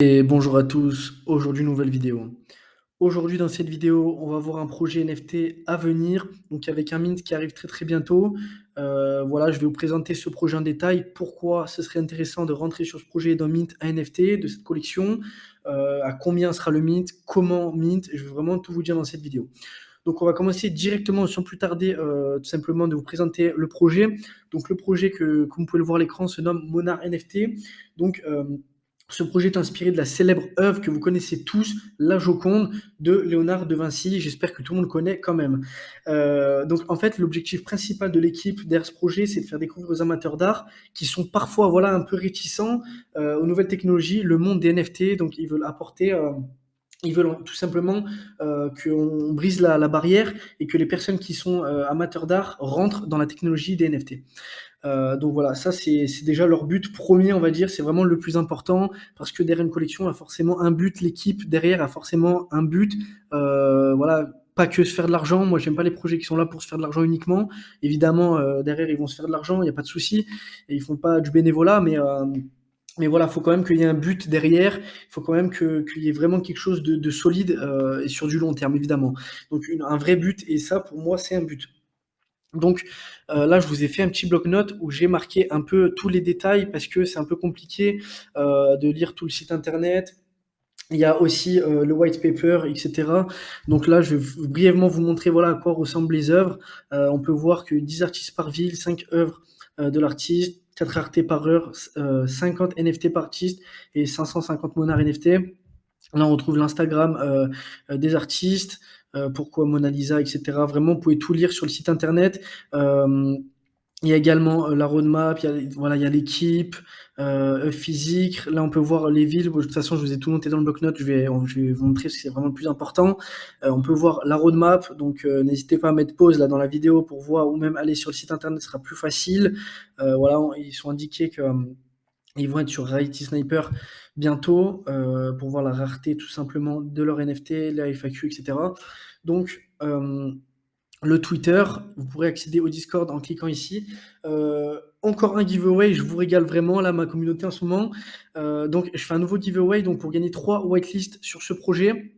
Et bonjour à tous, aujourd'hui nouvelle vidéo. Aujourd'hui dans cette vidéo, on va voir un projet NFT à venir, donc avec un mint qui arrive très très bientôt. Voilà, je vais vous présenter ce projet en détail, pourquoi ce serait intéressant de rentrer sur ce projet d'un mint à NFT, de cette collection, à combien sera le mint, comment mint, je vais vraiment tout vous dire dans cette vidéo. Donc on va commencer directement sans plus tarder, tout simplement de vous présenter le projet. Donc le projet comme vous pouvez le voir à l'écran se nomme Monarch NFT. Donc ce projet est inspiré de la célèbre œuvre que vous connaissez tous, La Joconde de Léonard de Vinci. J'espère que tout le monde connaît quand même. Donc en fait, l'objectif principal de l'équipe derrière ce projet, c'est de faire découvrir aux amateurs d'art qui sont parfois voilà un peu réticents aux nouvelles technologies, le monde des NFT. Donc ils veulent apporter ils veulent tout simplement qu'on brise la barrière et que les personnes qui sont amateurs d'art rentrent dans la technologie des NFT. Donc voilà, ça c'est déjà leur but premier, on va dire, c'est vraiment le plus important parce que derrière une collection a forcément un but, l'équipe derrière a forcément un but. Voilà, pas que se faire de l'argent. Moi, j'aime pas les projets qui sont là pour se faire de l'argent uniquement. Évidemment, derrière, ils vont se faire de l'argent, il n'y a pas de souci. Et ils font pas du bénévolat, mais voilà, il faut quand même qu'il y ait un but derrière. Il faut quand même qu'il y ait vraiment quelque chose de solide et sur du long terme, évidemment. Donc un vrai but, et ça, pour moi, c'est un but. Donc là, je vous ai fait un petit bloc-notes où j'ai marqué un peu tous les détails parce que c'est un peu compliqué de lire tout le site internet. Il y a aussi le white paper, etc. Donc là, je vais brièvement vous montrer voilà, à quoi ressemblent les œuvres. On peut voir que 10 artistes par ville, 5 œuvres de l'artiste, 4 raretés par heure, 50 NFT par artiste et 550 monarques NFT. Là, on retrouve l'Instagram des artistes, pourquoi Mona Lisa, etc. Vraiment, vous pouvez tout lire sur le site internet. Il y a également la roadmap, voilà, il y a l'équipe, physique. Là, on peut voir les villes. De toute façon, je vous ai tout noté dans le bloc-notes. Je vais vous montrer parce que c'est vraiment le plus important. On peut voir la roadmap. Donc, n'hésitez pas à mettre pause là dans la vidéo pour voir ou même aller sur le site internet, ce sera plus facile. Voilà, ils sont indiqués que ils vont être sur Rarity Sniper bientôt pour voir la rareté tout simplement de leur NFT, la FAQ, etc. Donc, le Twitter, vous pourrez accéder au Discord en cliquant ici. Encore un giveaway, je vous régale vraiment là, ma communauté en ce moment. Donc, je fais un nouveau giveaway donc, pour gagner 3 whitelists sur ce projet.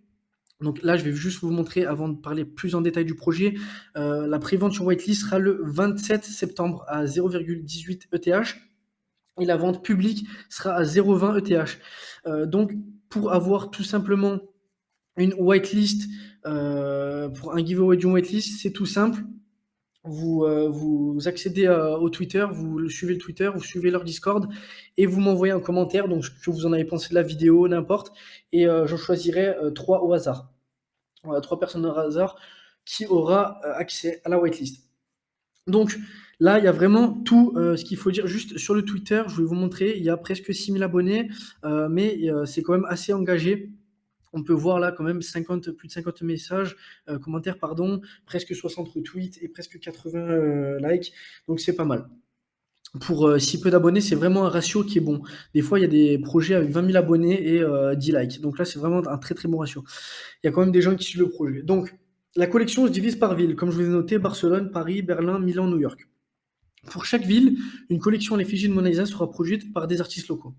Donc là, je vais juste vous montrer, avant de parler plus en détail du projet, la prévente sur whitelist sera le 27 septembre à 0,18 ETH et la vente publique sera à 0,20 ETH. Donc, pour avoir tout simplement une whitelist, pour un giveaway d'une whitelist, c'est tout simple. Vous accédez au Twitter, vous suivez le Twitter, vous suivez leur Discord et vous m'envoyez un commentaire, donc ce que vous en avez pensé de la vidéo, n'importe, et j'en choisirai 3 au hasard. Voilà, 3 personnes au hasard qui aura accès à la whitelist. Donc là, il y a vraiment tout ce qu'il faut dire. Juste sur le Twitter, je vais vous montrer, il y a presque 6000 abonnés, mais c'est quand même assez engagé. On peut voir là quand même 50, plus de 50 messages, commentaires, pardon, presque 60 retweets et presque 80 likes. Donc c'est pas mal. Pour si peu d'abonnés, c'est vraiment un ratio qui est bon. Des fois, il y a des projets avec 20 000 abonnés et 10 likes. Donc là, c'est vraiment un très très bon ratio. Il y a quand même des gens qui suivent le projet. Donc, la collection se divise par ville. Comme je vous ai noté, Barcelone, Paris, Berlin, Milan, New York. Pour chaque ville, une collection à l'effigie de Mona Lisa sera produite par des artistes locaux.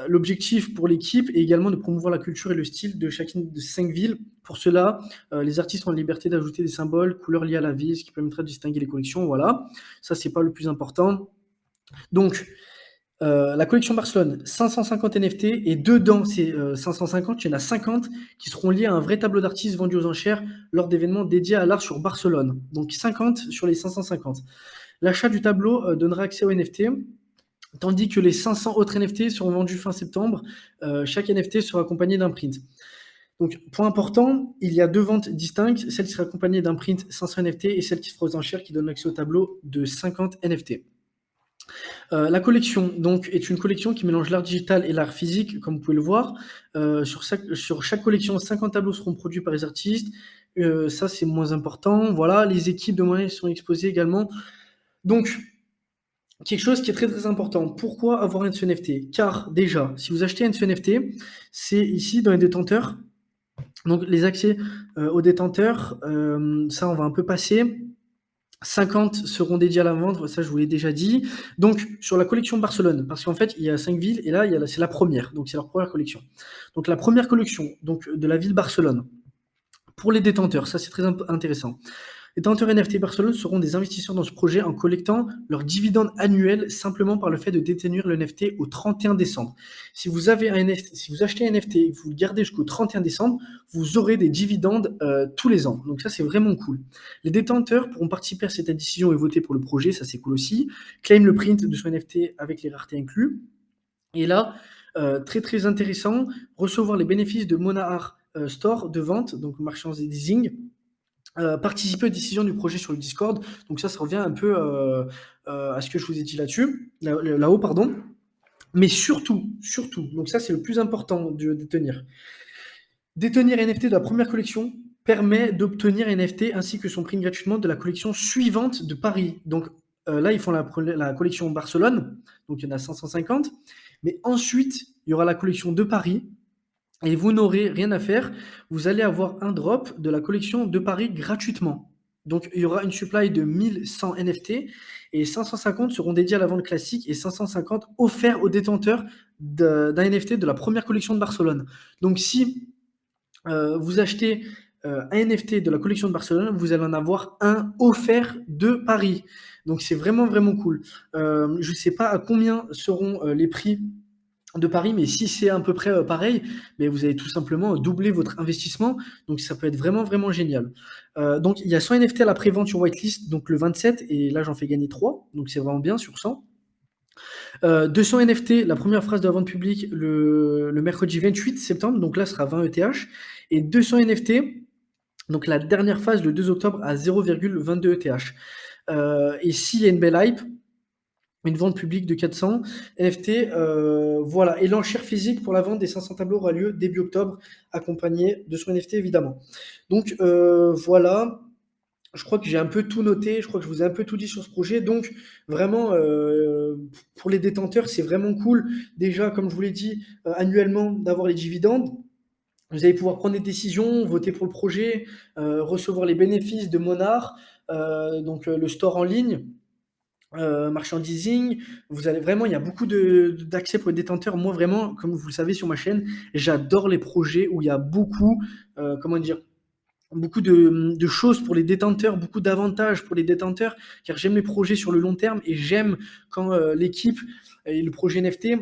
L'objectif pour l'équipe est également de promouvoir la culture et le style de chacune de ces 5 villes. Pour cela, les artistes ont la liberté d'ajouter des symboles, couleurs liées à la ville, ce qui permettra de distinguer les collections. Voilà, ça c'est pas le plus important. Donc, la collection Barcelone, 550 NFT, et dedans ces 550, il y en a 50 qui seront liés à un vrai tableau d'artistes vendu aux enchères lors d'événements dédiés à l'art sur Barcelone. Donc 50 sur les 550. L'achat du tableau donnera accès aux NFT, tandis que les 500 autres NFT seront vendus fin septembre. Chaque NFT sera accompagné d'un print. Donc, point important, il y a 2 ventes distinctes, celle qui sera accompagnée d'un print 500 NFT et celle qui se fera aux enchères qui donne accès au tableau de 50 NFT. La collection donc est une collection qui mélange l'art digital et l'art physique, comme vous pouvez le voir. Sur chaque collection, 50 tableaux seront produits par les artistes. Ça, c'est moins important. Voilà, les équipes de moyens sont exposées également. Donc, quelque chose qui est très très important. Pourquoi avoir un NFT? Car déjà, si vous achetez un NFT, c'est ici dans les détenteurs. Donc les accès aux détenteurs, ça on va un peu passer. 50 seront dédiés à la vente, ça je vous l'ai déjà dit. Donc sur la collection Barcelone, parce qu'en fait il y a 5 villes et là c'est la première, donc c'est leur première collection. Donc la première collection donc, de la ville Barcelone, pour les détenteurs, ça c'est très intéressant. Les détenteurs NFT Barcelone seront des investisseurs dans ce projet en collectant leurs dividendes annuels simplement par le fait de détenir le NFT au 31 décembre. Si vous avez un NFT, si vous achetez un NFT et que vous le gardez jusqu'au 31 décembre, vous aurez des dividendes tous les ans. Donc ça, c'est vraiment cool. Les détenteurs pourront participer à cette décision et voter pour le projet, ça c'est cool aussi. Claim le print de son NFT avec les raretés inclus. Et là, très très intéressant, recevoir les bénéfices de Monahar Store de vente, donc marchandising, participer aux décisions du projet sur le Discord. Donc ça revient un peu à ce que je vous ai dit là-haut, pardon. Mais surtout, donc ça c'est le plus important de détenir. Détenir un NFT de la première collection permet d'obtenir un NFT ainsi que son print gratuitement de la collection suivante de Paris. Donc là, ils font la collection Barcelone, donc il y en a 550. Mais ensuite, il y aura la collection de Paris, et vous n'aurez rien à faire. Vous allez avoir un drop de la collection de Paris gratuitement. Donc, il y aura une supply de 1100 NFT et 550 seront dédiés à la vente classique et 550 offerts aux détenteurs d'un NFT de la première collection de Barcelone. Donc, si vous achetez un NFT de la collection de Barcelone, vous allez en avoir un offert de Paris. Donc, c'est vraiment, vraiment cool. Je ne sais pas à combien seront les prix de Paris, mais si c'est à peu près pareil, mais vous allez tout simplement doubler votre investissement, donc ça peut être vraiment, vraiment génial. Donc il y a 100 NFT à la prévente sur whitelist, donc le 27, et là j'en fais gagner 3, donc c'est vraiment bien sur 100. 200 NFT, la première phrase de la vente publique le mercredi 28 septembre, donc là ce sera 20 ETH, et 200 NFT, donc la dernière phase le 2 octobre à 0,22 ETH. Et s'il y a une belle hype, une vente publique de 400 NFT, voilà. Et l'enchère physique pour la vente des 500 tableaux aura lieu début octobre, accompagné de son NFT évidemment. Donc voilà, je crois que j'ai un peu tout noté, je crois que je vous ai un peu tout dit sur ce projet. Donc vraiment, pour les détenteurs, c'est vraiment cool. Déjà, comme je vous l'ai dit, annuellement, d'avoir les dividendes. Vous allez pouvoir prendre des décisions, voter pour le projet, recevoir les bénéfices de Monarch, donc le store en ligne. Marchandising, vous allez vraiment, il y a beaucoup d'accès pour les détenteurs. Moi, vraiment, comme vous le savez sur ma chaîne, j'adore les projets où il y a beaucoup, comment dire, beaucoup de choses pour les détenteurs, beaucoup d'avantages pour les détenteurs, car j'aime les projets sur le long terme et j'aime quand l'équipe et le projet NFT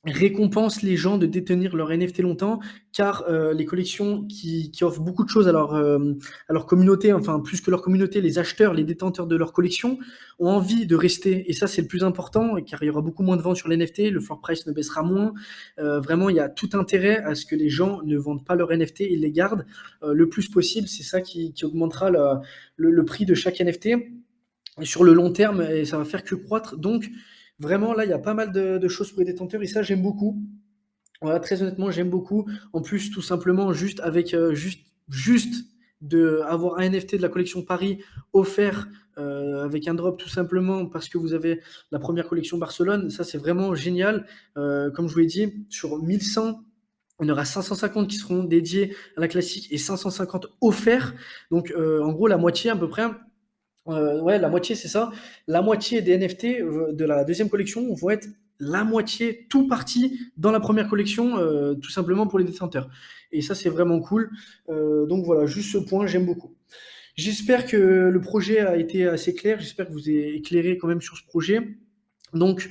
récompense les gens de détenir leur NFT longtemps, car les collections qui offrent beaucoup de choses à leur communauté, enfin plus que leur communauté, les acheteurs, les détenteurs de leur collection ont envie de rester, et ça c'est le plus important, car il y aura beaucoup moins de ventes sur les NFT, le floor price ne baissera moins, vraiment il y a tout intérêt à ce que les gens ne vendent pas leurs NFT et les gardent le plus possible, c'est ça qui augmentera le prix de chaque NFT sur le long terme, et ça va faire que croître. Donc vraiment là, il y a pas mal de choses pour les détenteurs et ça j'aime beaucoup. Voilà, très honnêtement, j'aime beaucoup. En plus, tout simplement, juste avec juste de avoir un NFT de la collection Paris offert avec un drop tout simplement parce que vous avez la première collection Barcelone, ça c'est vraiment génial. Comme je vous l'ai dit, sur 1100, il y en aura 550 qui seront dédiés à la classique et 550 offerts. Donc en gros, la moitié à peu près. Ouais, la moitié, c'est ça. La moitié des NFT de la deuxième collection vont être la moitié tout parti dans la première collection, tout simplement pour les détenteurs. Et ça, c'est vraiment cool. Donc voilà, juste ce point, j'aime beaucoup. J'espère que le projet a été assez clair. J'espère que vous ai éclairé quand même sur ce projet. Donc,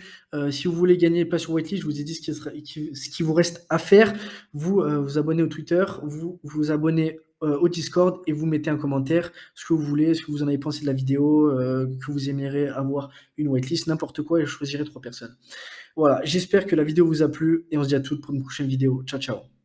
si vous voulez gagner pas sur whitelist, je vous ai dit ce qui vous reste à faire. Vous vous abonnez au Twitter, vous vous abonnez au Discord et vous mettez un commentaire, ce que vous voulez, ce que vous en avez pensé de la vidéo, que vous aimeriez avoir une whitelist, n'importe quoi, et je choisirai 3 personnes. Voilà, j'espère que la vidéo vous a plu et on se dit à toutes pour une prochaine vidéo. Ciao, ciao.